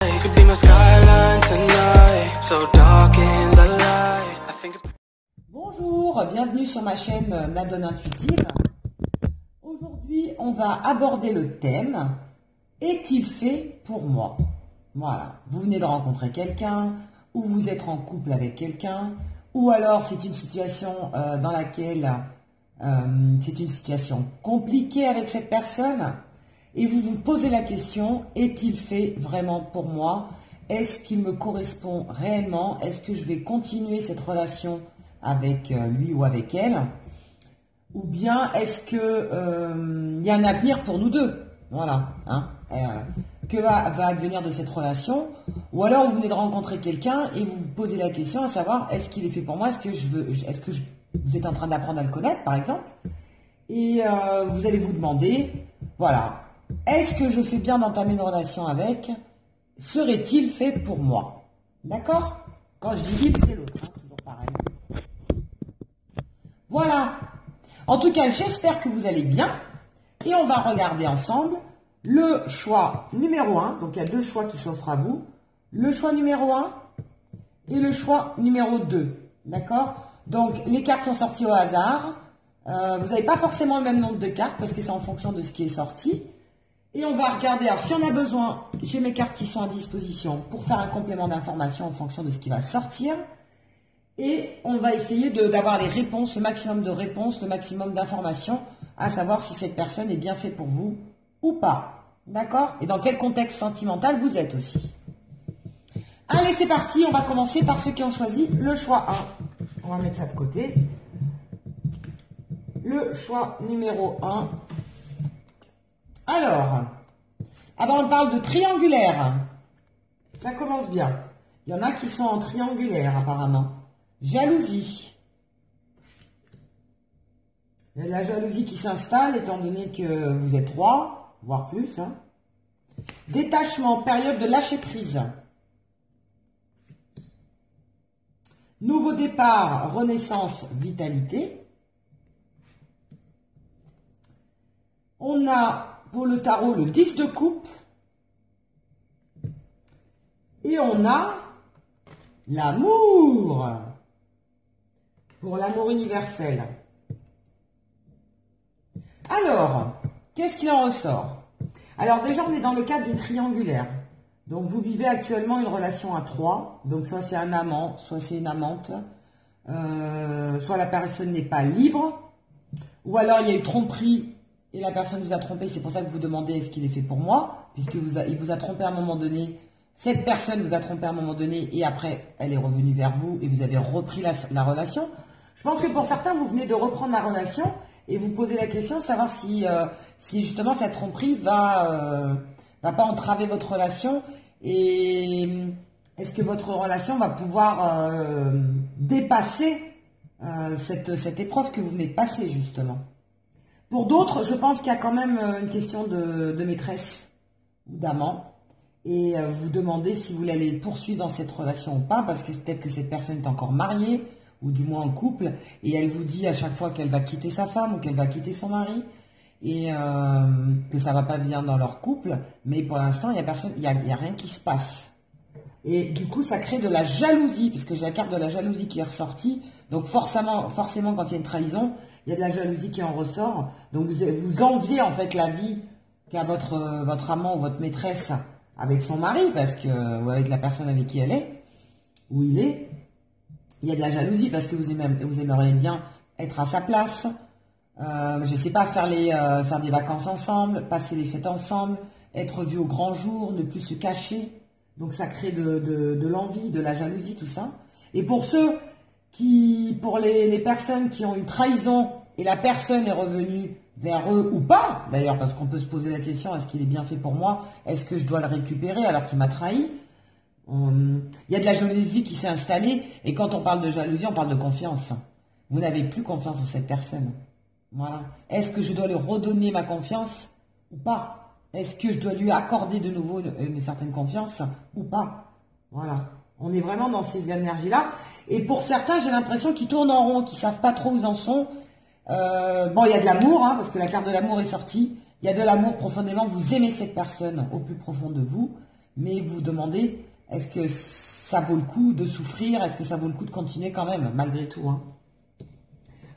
Could be my skyline tonight, so dark in the light. I think. Bonjour, bienvenue sur ma chaîne La Donne Intuitive. Aujourd'hui, on va aborder le thème « Est-il fait pour moi ?» Voilà, vous venez de rencontrer quelqu'un, ou vous êtes en couple avec quelqu'un, ou alors c'est une situation dans laquelle c'est une situation compliquée avec cette personne, et vous vous posez la question « Est-il fait vraiment pour moi ? Est-ce qu'il me correspond réellement ? Est-ce que je vais continuer cette relation avec lui ou avec elle ? Ou bien est-ce que y a un avenir pour nous deux ? Voilà. Hein, que va advenir de cette relation ? Ou alors vous venez de rencontrer quelqu'un et vous vous posez la question à savoir est-ce qu'il est fait pour moi ? Vous êtes en train d'apprendre à le connaître par exemple ? Et vous allez vous demander, voilà, est-ce que je fais bien d'entamer une relation avec ? Serait-il fait pour moi ? D'accord ? Quand je dis il, c'est l'autre, hein, toujours pareil. Voilà. En tout cas, j'espère que vous allez bien. Et on va regarder ensemble le choix numéro 1. Donc, il y a deux choix qui s'offrent à vous. Le choix numéro 1 et le choix numéro 2. D'accord ? Donc, les cartes sont sorties au hasard. Vous n'avez pas forcément le même nombre de cartes parce que c'est en fonction de ce qui est sorti. Et on va regarder, alors si on a besoin, j'ai mes cartes qui sont à disposition pour faire un complément d'information en fonction de ce qui va sortir. Et on va essayer d'avoir les réponses, le maximum de réponses, le maximum d'informations, à savoir si cette personne est bien faite pour vous ou pas. D'accord? Et dans quel contexte sentimental vous êtes aussi. Allez, c'est parti, on va commencer par ceux qui ont choisi le choix 1. On va mettre ça de côté. Le choix numéro 1. Alors, on parle de triangulaire. Ça commence bien. Il y en a qui sont en triangulaire apparemment. Jalousie. Il y a la jalousie qui s'installe étant donné que vous êtes 3, voire plus. Hein. Détachement, période de lâcher prise. Nouveau départ, renaissance, vitalité. On a pour le tarot le 10 de coupe. Et on a l'amour. Pour l'amour universel. Alors, qu'est-ce qu'il en ressort? Alors déjà, on est dans le cadre d'une triangulaire. Donc, vous vivez actuellement une relation à 3. Donc, soit c'est un amant, soit c'est une amante. Soit la personne n'est pas libre. Ou alors, il y a eu tromperie et la personne vous a trompé. C'est pour ça que vous demandez est-ce qu'il est fait pour moi? Puisqu'il vous a trompé à un moment donné. Cette personne vous a trompé à un moment donné et après, elle est revenue vers vous et vous avez repris la relation. Je pense que pour certains, vous venez de reprendre la relation et vous posez la question de savoir si justement cette tromperie va pas entraver votre relation et est-ce que votre relation va pouvoir dépasser cette épreuve que vous venez de passer justement. Pour d'autres, je pense qu'il y a quand même une question de maîtresse ou d'amant. Et vous demandez si vous voulez aller poursuivre dans cette relation ou pas, parce que peut-être que cette personne est encore mariée, ou du moins en couple, et elle vous dit à chaque fois qu'elle va quitter sa femme ou qu'elle va quitter son mari, et que ça va pas bien dans leur couple, mais pour l'instant, il y a rien qui se passe. Et du coup, ça crée de la jalousie, puisque j'ai la carte de la jalousie qui est ressortie, donc forcément quand il y a une trahison, il y a de la jalousie qui en ressort, donc vous enviez en fait la vie qu'a votre amant ou votre maîtresse avec son mari, ou avec la personne avec qui elle est, ou il est, il y a de la jalousie parce que vous aimeriez bien être à sa place, je ne sais pas, faire des vacances ensemble, passer les fêtes ensemble, être vu au grand jour, ne plus se cacher, donc ça crée de l'envie, de la jalousie, tout ça. Et pour les personnes qui ont une trahison et la personne est revenue vers eux ou pas, d'ailleurs, parce qu'on peut se poser la question, est-ce qu'il est bien fait pour moi? Est-ce que je dois le récupérer alors qu'il m'a trahi? Il y a de la jalousie qui s'est installée, et quand on parle de jalousie, on parle de confiance. Vous n'avez plus confiance en cette personne. Voilà. Est-ce que je dois lui redonner ma confiance ou pas? Est-ce que je dois lui accorder de nouveau une certaine confiance ou pas? Voilà. On est vraiment dans ces énergies-là. Et pour certains, j'ai l'impression qu'ils tournent en rond, qu'ils ne savent pas trop où ils en sont. Il y a de l'amour, hein, parce que la carte de l'amour est sortie. Il y a de l'amour profondément. Vous aimez cette personne au plus profond de vous. mais vous vous demandez, est-ce que ça vaut le coup de souffrir? Est-ce que ça vaut le coup de continuer quand même, malgré tout, hein?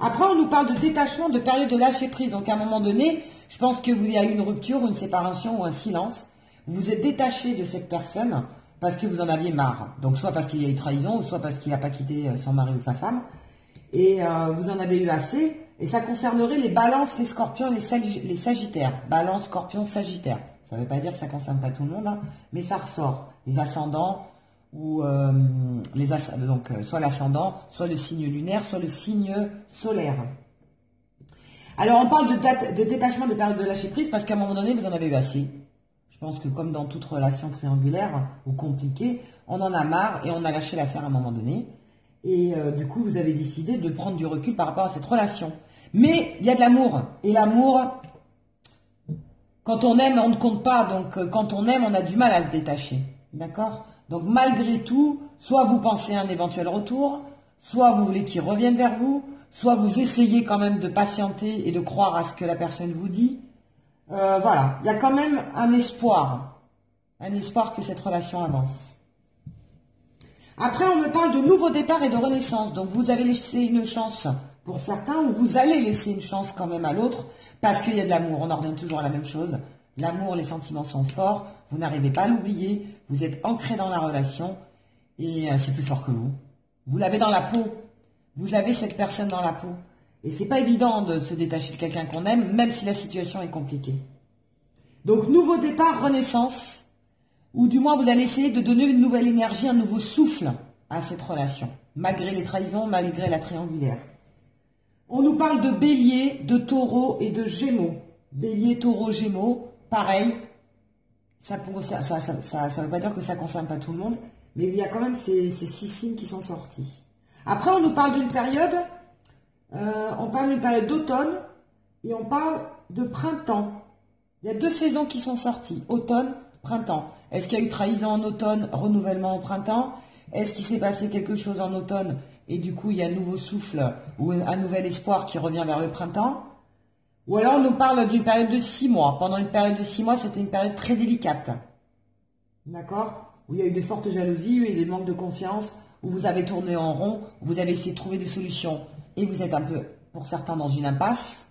Après, on nous parle de détachement, de période de lâcher prise. Donc, à un moment donné, je pense qu'il y a eu une rupture, ou une séparation, ou un silence. Vous vous êtes détaché de cette personne parce que vous en aviez marre. Donc, soit parce qu'il y a eu trahison, ou soit parce qu'il n'a pas quitté son mari ou sa femme. Et vous en avez eu assez. Et ça concernerait les balances, les scorpions et les sagittaires. Balance, scorpion, sagittaire. Ça ne veut pas dire que ça ne concerne pas tout le monde, hein, mais ça ressort. Les ascendants, ou donc soit l'ascendant, soit le signe lunaire, soit le signe solaire. Alors on parle de détachement, de période de lâcher prise, parce qu'à un moment donné, vous en avez eu assez. Je pense que comme dans toute relation triangulaire ou compliquée, on en a marre et on a lâché l'affaire à un moment donné. Et du coup, vous avez décidé de prendre du recul par rapport à cette relation. Mais il y a de l'amour. Et l'amour, quand on aime, on ne compte pas. Donc quand on aime, on a du mal à se détacher. D'accord ? Donc malgré tout, soit vous pensez à un éventuel retour, soit vous voulez qu'il revienne vers vous, soit vous essayez quand même de patienter et de croire à ce que la personne vous dit. Voilà, il y a quand même un espoir que cette relation avance. Après, on me parle de nouveau départ et de renaissance. Donc vous avez laissé une chance pour certains, ou vous allez laisser une chance quand même à l'autre, parce qu'il y a de l'amour. On en revient toujours à la même chose. L'amour, les sentiments sont forts, vous n'arrivez pas à l'oublier, vous êtes ancré dans la relation et c'est plus fort que vous. Vous l'avez dans la peau, vous avez cette personne dans la peau. Et c'est pas évident de se détacher de quelqu'un qu'on aime, même si la situation est compliquée. Donc nouveau départ, renaissance, ou du moins vous allez essayer de donner une nouvelle énergie, un nouveau souffle à cette relation, malgré les trahisons, malgré la triangulaire. On nous parle de bélier, de taureau et de gémeaux. Bélier, taureau, gémeaux. Pareil, ça veut pas dire que ça ne concerne pas tout le monde, mais il y a quand même ces 6 signes qui sont sortis. Après, on nous parle d'une période, d'automne et on parle de printemps. Il y a 2 saisons qui sont sorties, automne, printemps. Est-ce qu'il y a eu trahison en automne, renouvellement au printemps? Est-ce qu'il s'est passé quelque chose en automne et du coup il y a un nouveau souffle ou un nouvel espoir qui revient vers le printemps? Ou alors on nous parle d'une période de 6 mois. Pendant une période de 6 mois, c'était une période très délicate. D'accord? Où il y a eu de fortes jalousies, où il y a eu des manques de confiance, où vous avez tourné en rond, où vous avez essayé de trouver des solutions. Et vous êtes un peu, pour certains, dans une impasse.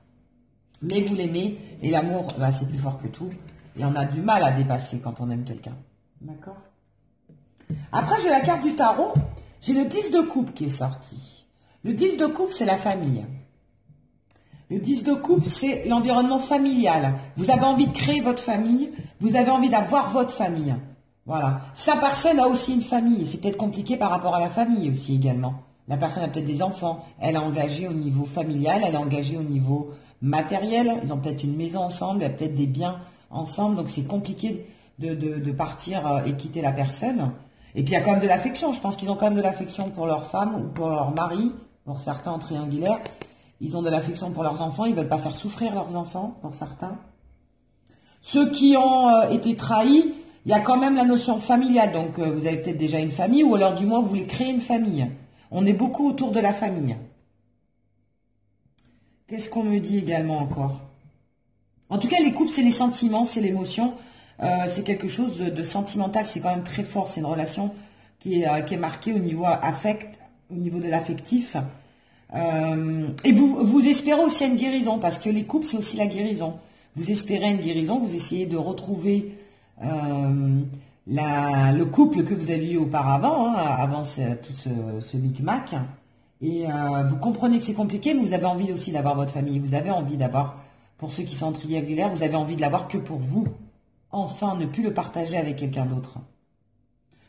Mais vous l'aimez. Et l'amour, bah, c'est plus fort que tout. Et on a du mal à dépasser quand on aime quelqu'un. D'accord? Après, j'ai la carte du tarot. J'ai le 10 de coupe qui est sorti. Le 10 de coupe, c'est la famille. Le 10 de coupe, c'est l'environnement familial. Vous avez envie de créer votre famille, vous avez envie d'avoir votre famille. Voilà. Sa personne a aussi une famille. C'est peut-être compliqué par rapport à la famille aussi également. La personne a peut-être des enfants. Elle est engagée au niveau familial, elle est engagée au niveau matériel. Ils ont peut-être une maison ensemble, il y a peut-être des biens ensemble. Donc c'est compliqué de partir et quitter la personne. Et puis il y a quand même de l'affection. Je pense qu'ils ont quand même de l'affection pour leur femme ou pour leur mari, pour certains en triangulaire. Ils ont de l'affection pour leurs enfants, ils ne veulent pas faire souffrir leurs enfants, pour certains. Ceux qui ont été trahis, il y a quand même la notion familiale. Donc, vous avez peut-être déjà une famille, ou alors du moins, vous voulez créer une famille. On est beaucoup autour de la famille. Qu'est-ce qu'on me dit également encore? En tout cas, les couples, c'est les sentiments, c'est l'émotion. C'est quelque chose de sentimental, c'est quand même très fort. C'est une relation qui est marquée au niveau affect, au niveau de l'affectif. Et vous espérez aussi une guérison, parce que les couples, c'est aussi la guérison. Vous espérez une guérison, vous essayez de retrouver le couple que vous avez eu auparavant, hein, avant tout ce micmac. Et vous comprenez que c'est compliqué, mais vous avez envie aussi d'avoir votre famille. Vous avez envie d'avoir, pour ceux qui sont triangulaires, vous avez envie de l'avoir que pour vous. Enfin, ne plus le partager avec quelqu'un d'autre.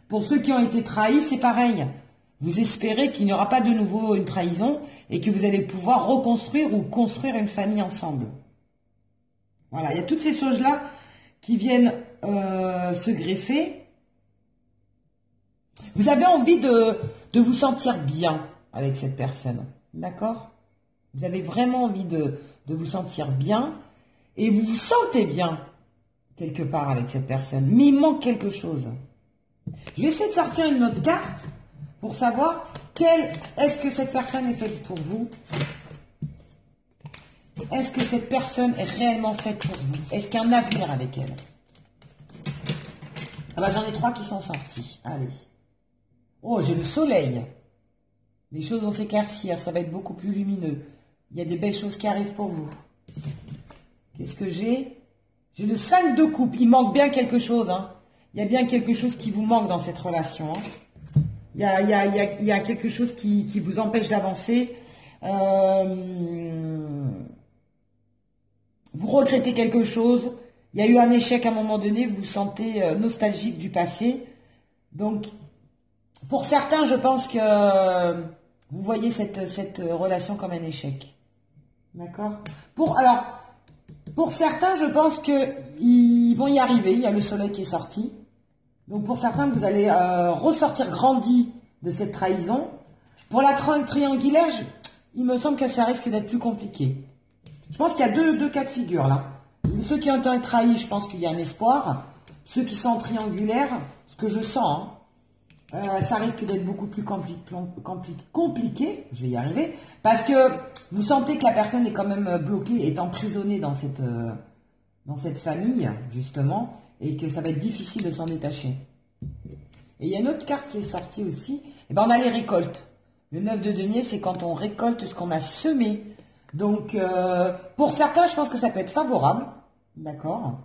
Pour ceux qui ont été trahis, c'est pareil. Vous espérez qu'il n'y aura pas de nouveau une trahison et que vous allez pouvoir reconstruire ou construire une famille ensemble. Voilà, il y a toutes ces choses-là qui viennent se greffer. Vous avez envie de vous sentir bien avec cette personne, d'accord? Vous avez vraiment envie de vous sentir bien et vous vous sentez bien quelque part avec cette personne, mais il manque quelque chose. Je vais essayer de sortir une autre carte pour savoir est-ce que cette personne est faite pour vous. Est-ce que cette personne est réellement faite pour vous? Est-ce qu'il y a un avenir avec elle? Ah bah, j'en ai 3 qui sont sortis. Allez. Oh, j'ai le soleil. Les choses vont s'éclaircir, ça va être beaucoup plus lumineux. Il y a des belles choses qui arrivent pour vous. Qu'est-ce que j'ai? J'ai le 5 de coupe. Il manque bien quelque chose. Hein. Il y a bien quelque chose qui vous manque dans cette relation. Hein. Il y a quelque chose qui vous empêche d'avancer. Vous regrettez quelque chose. Il y a eu un échec à un moment donné. Vous vous sentez nostalgique du passé. Donc, pour certains, je pense que vous voyez cette relation comme un échec. D'accord? Pour certains, je pense qu'ils vont y arriver. Il y a le soleil qui est sorti. Donc, pour certains, vous allez ressortir grandi de cette trahison. Pour la triangulaire, il me semble que ça risque d'être plus compliqué. Je pense qu'il y a deux cas de figure là. Ceux qui ont été trahis, je pense qu'il y a un espoir. Ceux qui sont en triangulaire, ce que je sens, ça risque d'être beaucoup plus compliqué, je vais y arriver, parce que vous sentez que la personne est quand même bloquée, est emprisonnée dans cette famille, justement, et que ça va être difficile de s'en détacher. Et il y a une autre carte qui est sortie aussi, et ben on a les récoltes. Le 9 de denier, c'est quand on récolte ce qu'on a semé. Donc, pour certains, je pense que ça peut être favorable, d'accord.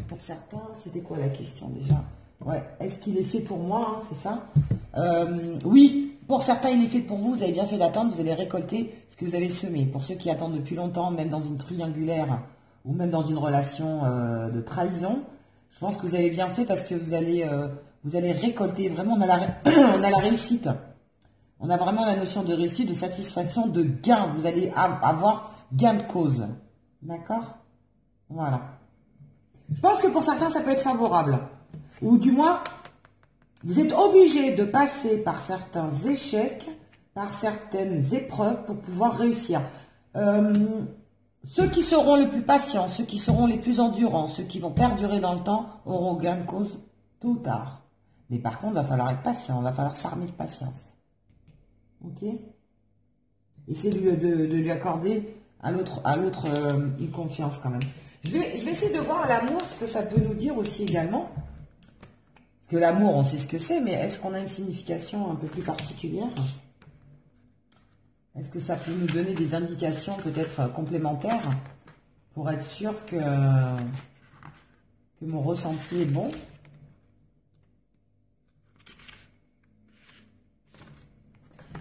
Pour certains, c'était quoi la question déjà? Ouais, est-ce qu'il est fait pour moi, hein, c'est ça? Oui, pour certains, il est fait pour vous. Vous avez bien fait d'attendre. Vous allez récolter ce que vous avez semé. Pour ceux qui attendent depuis longtemps, même dans une triangulaire ou même dans une relation de trahison, je pense que vous avez bien fait parce que vous allez récolter. Vraiment, on a la réussite. On a vraiment la notion de réussite, de satisfaction, de gain. Vous allez avoir gain de cause. D'accord? Voilà. Je pense que pour certains, ça peut être favorable. Ou du moins, vous êtes obligé de passer par certains échecs, par certaines épreuves pour pouvoir réussir. Ceux qui seront les plus patients, ceux qui seront les plus endurants, ceux qui vont perdurer dans le temps, auront gain de cause tôt ou tard. Mais par contre, il va falloir être patient, il va falloir s'armer de patience. Ok? Essayez de lui accorder à l'autre une confiance quand même. Je vais essayer de voir l'amour, ce que ça peut nous dire aussi également. Parce que l'amour, on sait ce que c'est, mais est-ce qu'on a une signification un peu plus particulière? Est-ce que ça peut nous donner des indications peut-être complémentaires pour être sûr que mon ressenti est bon?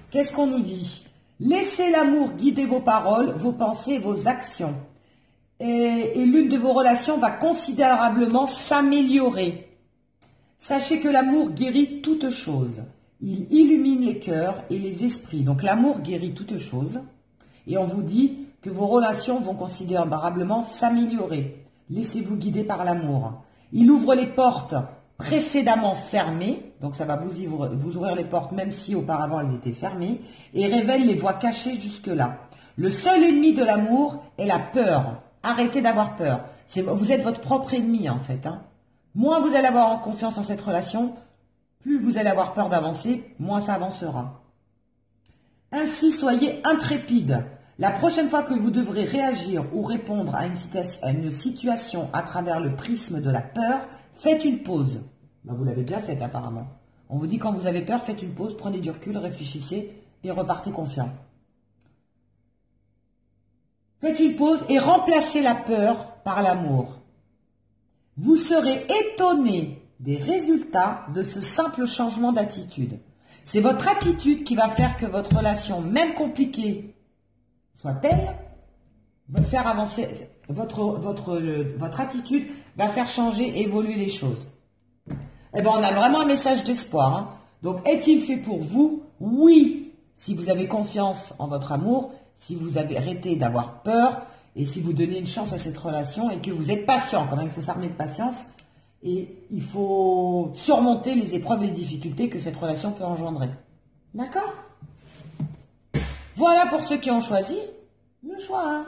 Qu'est-ce qu'on nous dit? Laissez l'amour guider vos paroles, vos pensées et vos actions. Et l'une de vos relations va considérablement s'améliorer. Sachez que l'amour guérit toutes choses. Il illumine les cœurs et les esprits. Donc l'amour guérit toutes choses. Et on vous dit que vos relations vont considérablement s'améliorer. Laissez-vous guider par l'amour. Il ouvre les portes précédemment fermées. Donc ça va vous ouvrir les portes même si auparavant elles étaient fermées. Et révèle les voies cachées jusque-là. Le seul ennemi de l'amour est la peur. Arrêtez d'avoir peur. Vous êtes votre propre ennemi en fait. Hein. Moins vous allez avoir confiance en cette relation, plus vous allez avoir peur d'avancer, moins ça avancera. Ainsi, soyez intrépide. La prochaine fois que vous devrez réagir ou répondre à une situation à travers le prisme de la peur, faites une pause. Ben, vous l'avez déjà faite apparemment. On vous dit quand vous avez peur, faites une pause, prenez du recul, réfléchissez et repartez confiant. Faites une pause et remplacez la peur par l'amour. Vous serez étonné des résultats de ce simple changement d'attitude. C'est votre attitude qui va faire que votre relation, même compliquée, soit-elle, va faire avancer, votre attitude va faire changer, évoluer les choses. Eh bien, on a vraiment un message d'espoir. Hein. Donc, est-il fait pour vous? Oui, si vous avez confiance en votre amour, si vous avez arrêté d'avoir peur, et si vous donnez une chance à cette relation et que vous êtes patient, quand même, il faut s'armer de patience et il faut surmonter les épreuves et les difficultés que cette relation peut engendrer. D'accord? Voilà pour ceux qui ont choisi le choix. Hein.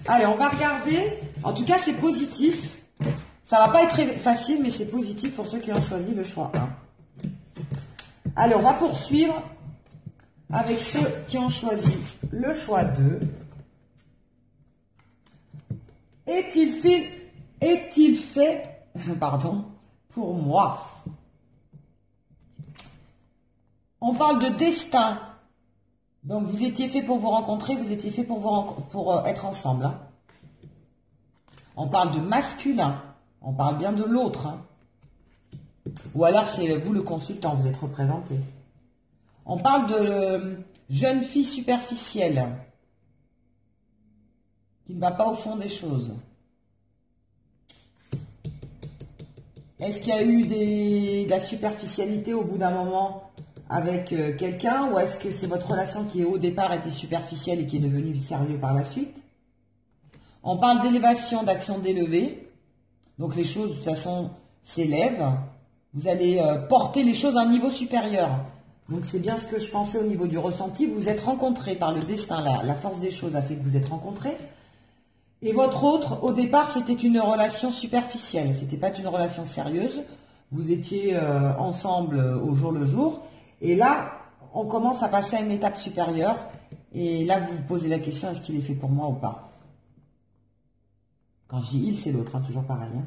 Allez, on va regarder. En tout cas, c'est positif. Ça va pas être très facile, mais c'est positif pour ceux qui ont choisi le choix 1. Allez, on va poursuivre avec ceux qui ont choisi le choix 2. Est-il fait, pardon, pour moi? On parle de destin. Donc, vous étiez fait pour vous rencontrer, vous étiez fait pour être ensemble. Hein. On parle de masculin. On parle bien de l'autre. Hein. Ou alors, c'est vous le consultant, vous êtes représenté. On parle de jeune fille superficielle qui ne va pas au fond des choses. Est-ce qu'il y a eu de la superficialité au bout d'un moment avec quelqu'un, ou est-ce que c'est votre relation qui au départ était superficielle et qui est devenue sérieuse par la suite? On parle d'élévation, d'action d'élevée. Donc les choses de toute façon s'élèvent. Vous allez porter les choses à un niveau supérieur. Donc c'est bien ce que je pensais au niveau du ressenti. Vous vous êtes rencontrés par le destin, la force des choses a fait que vous êtes rencontrés. Et votre autre, au départ, c'était une relation superficielle. C'était pas une relation sérieuse. Vous étiez ensemble au jour le jour. Et là, on commence à passer à une étape supérieure. Et là, vous vous posez la question, est-ce qu'il est fait pour moi ou pas? Quand je dis il, c'est l'autre, hein, toujours pareil. Hein.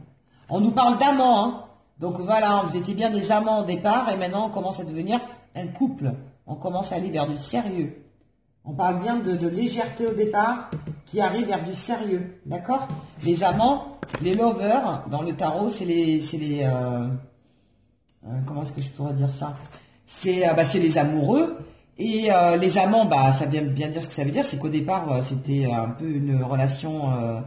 On nous parle d'amants. Hein. Donc voilà, vous étiez bien des amants au départ. Et maintenant, on commence à devenir un couple. On commence à aller vers du sérieux. On parle bien de légèreté au départ qui arrive vers du sérieux. D'accord? Les amants, les lovers, dans le tarot, c'est les comment est-ce que je pourrais dire ça? C'est les amoureux. Et les amants, ça vient bien dire ce que ça veut dire. C'est qu'au départ, c'était un peu une relation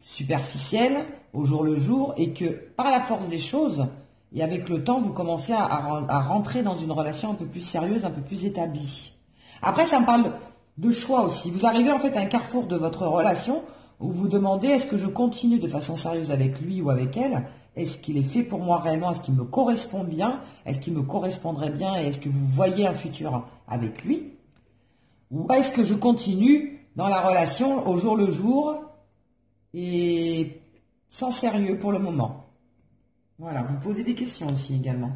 superficielle, au jour le jour. Et que par la force des choses, et avec le temps, vous commencez à rentrer dans une relation un peu plus sérieuse, un peu plus établie. Après, ça me parle de choix aussi. Vous arrivez en fait à un carrefour de votre relation où vous vous demandez, est-ce que je continue de façon sérieuse avec lui ou avec elle? Est-ce qu'il est fait pour moi réellement? Est-ce qu'il me correspond bien? Est-ce qu'il me correspondrait bien? Et est-ce que vous voyez un futur avec lui? Ou est-ce que je continue dans la relation au jour le jour et sans sérieux pour le moment? Voilà, vous posez des questions aussi également.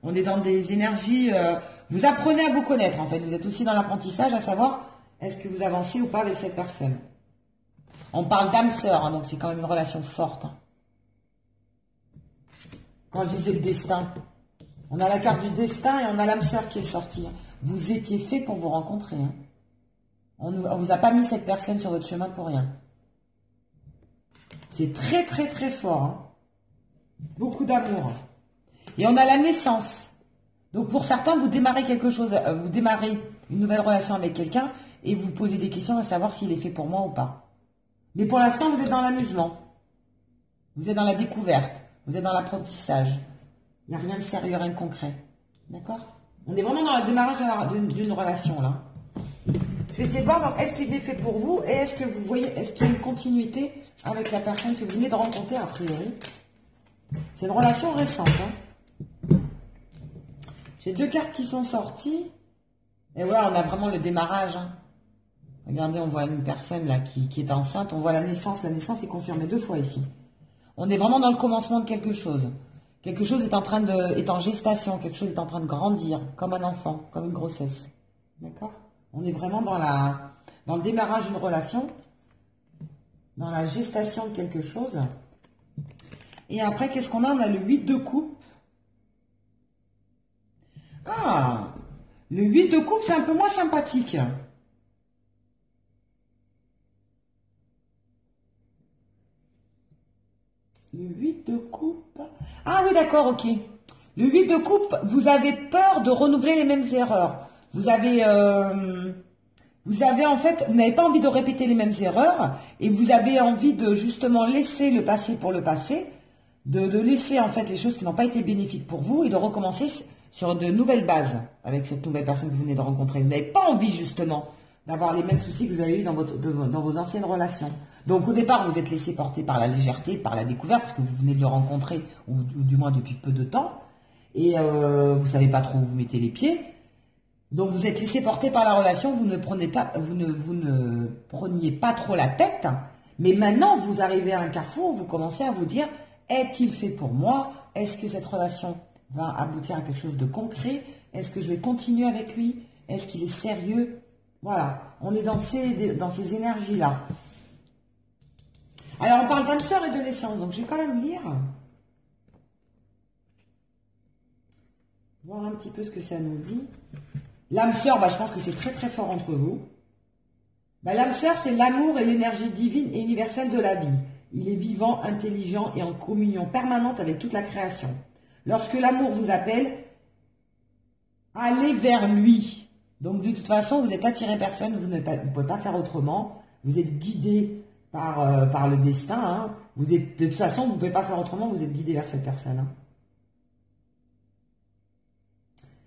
On est dans des énergies... vous apprenez à vous connaître en fait. Vous êtes aussi dans l'apprentissage à savoir est-ce que vous avancez ou pas avec cette personne. On parle d'âme sœur, hein, donc c'est quand même une relation forte. Hein. Quand je disais le destin, on a la carte du destin et on a l'âme sœur qui est sortie. Hein. Vous étiez fait pour vous rencontrer. Hein. On ne vous a pas mis cette personne sur votre chemin pour rien. C'est très très très fort. Hein. Beaucoup d'amour. Et on a la naissance. Donc pour certains, vous démarrez quelque chose, vous démarrez une nouvelle relation avec quelqu'un et vous posez des questions à savoir s'il est fait pour moi ou pas. Mais pour l'instant, vous êtes dans l'amusement. Vous êtes dans la découverte. Vous êtes dans l'apprentissage. Il n'y a rien de sérieux, rien de concret. D'accord? On est vraiment dans le démarrage d'une relation là. Je vais essayer de voir, est-ce qu'il est fait pour vous et est-ce que vous voyez, est-ce qu'il y a une continuité avec la personne que vous venez de rencontrer a priori? C'est une relation récente. Hein. J'ai deux cartes qui sont sorties. Et voilà, on a vraiment le démarrage. Hein. Regardez, on voit une personne là qui est enceinte. On voit la naissance. La naissance est confirmée 2 fois ici. On est vraiment dans le commencement de quelque chose. Quelque chose est en gestation. Quelque chose est en train de grandir. Comme un enfant, comme une grossesse. D'accord? On est vraiment dans le démarrage d'une relation. Dans la gestation de quelque chose. Et après, qu'est-ce qu'on a? On a le 8 de coupe. Ah, le 8 de coupe, c'est un peu moins sympathique. Le 8 de coupe. Ah oui, d'accord, ok. Le 8 de coupe, vous avez peur de renouveler les mêmes erreurs. Vous avez en fait, vous n'avez pas envie de répéter les mêmes erreurs et vous avez envie de justement laisser le passé pour le passé, de laisser en fait les choses qui n'ont pas été bénéfiques pour vous et de recommencer sur de nouvelles bases avec cette nouvelle personne que vous venez de rencontrer. Vous n'avez pas envie justement d'avoir les mêmes soucis que vous avez eu dans vos anciennes relations. Donc au départ, vous êtes laissé porter par la légèreté, par la découverte, parce que vous venez de le rencontrer, ou du moins depuis peu de temps, et vous ne savez pas trop où vous mettez les pieds. Donc vous êtes laissé porter par la relation, vous ne preniez pas trop la tête, mais maintenant vous arrivez à un carrefour où vous commencez à vous dire, est-il fait pour moi? Est-ce que cette relation va aboutir à quelque chose de concret? Est-ce que je vais continuer avec lui? Est-ce qu'il est sérieux? Voilà, on est dans ces énergies-là. Alors, on parle d'âme sœur et de naissance, donc je vais quand même lire. Voir un petit peu ce que ça nous dit. L'âme sœur, je pense que c'est très très fort entre vous. L'âme sœur, c'est l'amour et l'énergie divine et universelle de la vie. Il est vivant, intelligent et en communion permanente avec toute la création. Lorsque l'amour vous appelle, allez vers lui. Donc de toute façon, vous êtes attiré personne, vous ne pouvez pas faire autrement. Vous êtes guidé par le destin. Hein. De toute façon, vous ne pouvez pas faire autrement, vous êtes guidé vers cette personne. Hein.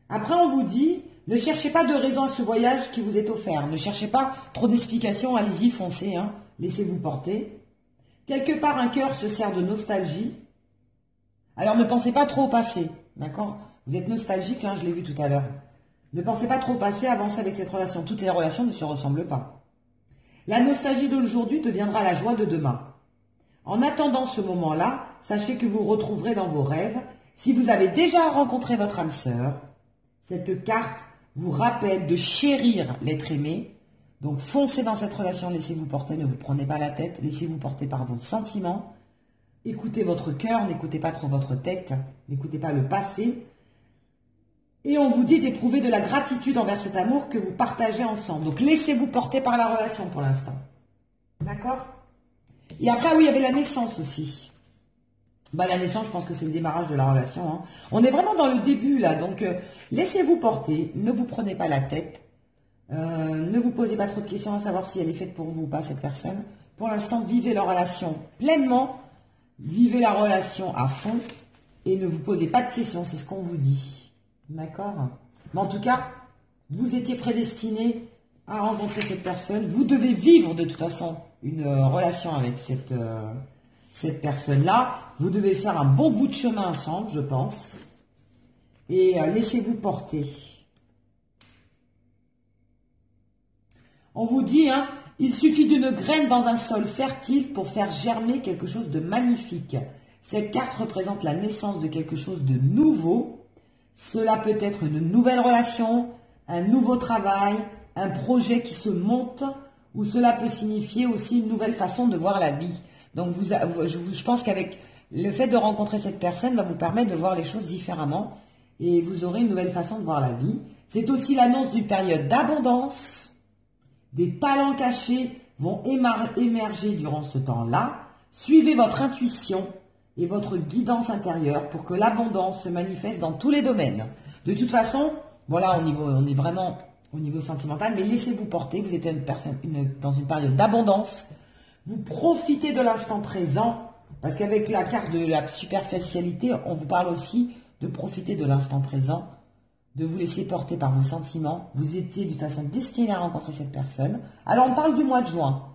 Après, on vous dit, ne cherchez pas de raison à ce voyage qui vous est offert. Ne cherchez pas trop d'explications, allez-y, foncez. Hein. Laissez-vous porter. Quelque part, un cœur se sert de nostalgie. Alors, ne pensez pas trop au passé, d'accord? Vous êtes nostalgique, hein, je l'ai vu tout à l'heure. Ne pensez pas trop au passé, avancez avec cette relation. Toutes les relations ne se ressemblent pas. La nostalgie d'aujourd'hui deviendra la joie de demain. En attendant ce moment-là, sachez que vous retrouverez dans vos rêves, si vous avez déjà rencontré votre âme sœur, cette carte vous rappelle de chérir l'être aimé. Donc, foncez dans cette relation, laissez-vous porter, ne vous prenez pas la tête, laissez-vous porter par vos sentiments. Écoutez votre cœur, n'écoutez pas trop votre tête, n'écoutez pas le passé. Et on vous dit d'éprouver de la gratitude envers cet amour que vous partagez ensemble. Donc, laissez-vous porter par la relation pour l'instant. D'accord? Et après, oui, il y avait la naissance aussi. La naissance, je pense que c'est le démarrage de la relation. Hein. On est vraiment dans le début, là. Donc, laissez-vous porter, ne vous prenez pas la tête. Ne vous posez pas trop de questions à savoir si elle est faite pour vous ou pas, cette personne. Pour l'instant, vivez la relation pleinement. Vivez la relation à fond. Et ne vous posez pas de questions, c'est ce qu'on vous dit. D'accord? Mais en tout cas, vous étiez prédestiné à rencontrer cette personne. Vous devez vivre de toute façon une relation avec cette personne-là. Vous devez faire un bon bout de chemin ensemble, je pense. Et laissez-vous porter. On vous dit, hein, il suffit d'une graine dans un sol fertile pour faire germer quelque chose de magnifique. Cette carte représente la naissance de quelque chose de nouveau. Cela peut être une nouvelle relation, un nouveau travail, un projet qui se monte, ou cela peut signifier aussi une nouvelle façon de voir la vie. Donc, je pense qu'avec le fait de rencontrer cette personne va vous permettre de voir les choses différemment et vous aurez une nouvelle façon de voir la vie. C'est aussi l'annonce d'une période d'abondance. Des talents cachés vont émerger durant ce temps-là. Suivez votre intuition et votre guidance intérieure pour que l'abondance se manifeste dans tous les domaines. De toute façon, voilà, on est vraiment au niveau sentimental, mais laissez-vous porter. Vous êtes dans une période d'abondance. Vous profitez de l'instant présent, parce qu'avec la carte de la superficialité, on vous parle aussi de profiter de l'instant présent, de vous laisser porter par vos sentiments. Vous étiez de toute façon destiné à rencontrer cette personne. Alors, on parle du mois de juin.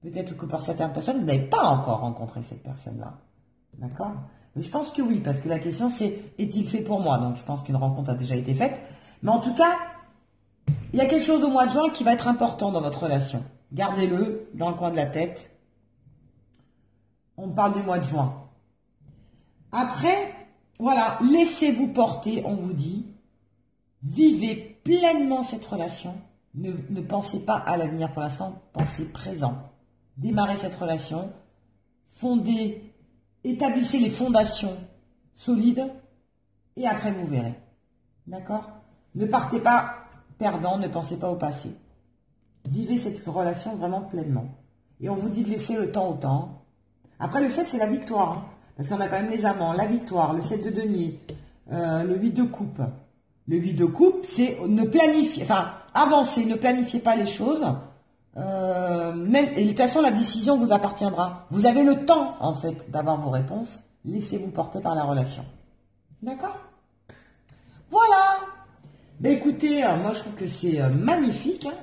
Peut-être que pour certaines personnes, vous n'avez pas encore rencontré cette personne-là. D'accord? Mais je pense que oui, parce que la question c'est, est-il fait pour moi? Donc, je pense qu'une rencontre a déjà été faite. Mais en tout cas, il y a quelque chose au mois de juin qui va être important dans votre relation. Gardez-le dans le coin de la tête. On parle du mois de juin. Après, voilà, laissez-vous porter, on vous dit. Vivez pleinement cette relation. Ne pensez pas à l'avenir pour l'instant, pensez présent. Démarrez cette relation. Établissez les fondations solides. Et après, vous verrez. D'accord? Ne partez pas perdant, ne pensez pas au passé. Vivez cette relation vraiment pleinement. Et on vous dit de laisser le temps au temps. Après, le 7, c'est la victoire. Hein, parce qu'on a quand même les amants, la victoire, le 7 de denier, le 8 de coupe. Le 8 de coupe, c'est avancer, ne planifiez pas les choses. Et de toute façon, la décision vous appartiendra. Vous avez le temps, en fait, d'avoir vos réponses. Laissez-vous porter par la relation. D'accord? Voilà. Ben écoutez, moi je trouve que c'est magnifique, hein,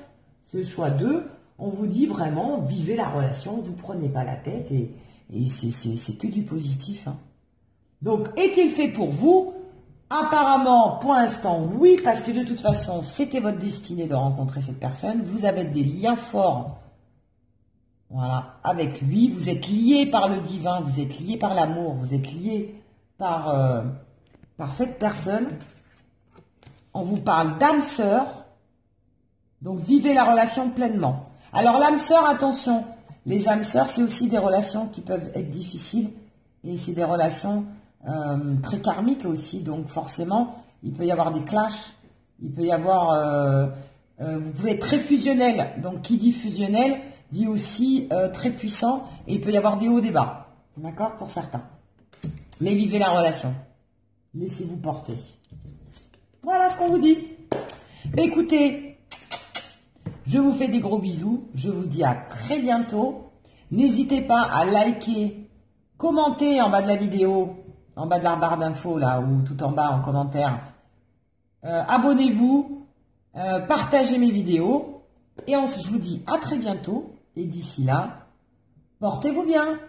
ce choix 2. On vous dit vraiment, vivez la relation, vous ne prenez pas la tête et c'est que du positif. Hein. Donc, est-il fait pour vous? Apparemment, pour l'instant, oui, parce que de toute façon, c'était votre destinée de rencontrer cette personne. Vous avez des liens forts, voilà, avec lui. Vous êtes liés par le divin, vous êtes liés par l'amour, vous êtes liés par cette personne. On vous parle d'âme sœur. Donc, vivez la relation pleinement. Alors, l'âme sœur, attention. Les âmes sœurs, c'est aussi des relations qui peuvent être difficiles. Et c'est des relations très karmiques aussi. Donc, forcément, il peut y avoir des clashs. Il peut y avoir... vous pouvez être très fusionnel. Donc, qui dit fusionnel, dit aussi très puissant. Et il peut y avoir des hauts, des bas. D'accord? Pour certains. Mais vivez la relation. Laissez-vous porter. Voilà ce qu'on vous dit. Mais écoutez, je vous fais des gros bisous. Je vous dis à très bientôt. N'hésitez pas à liker, commenter en bas de la vidéo, en bas de la barre d'infos là, ou tout en bas en commentaire. Abonnez-vous, partagez mes vidéos. Et je vous dis à très bientôt. Et d'ici là, portez-vous bien.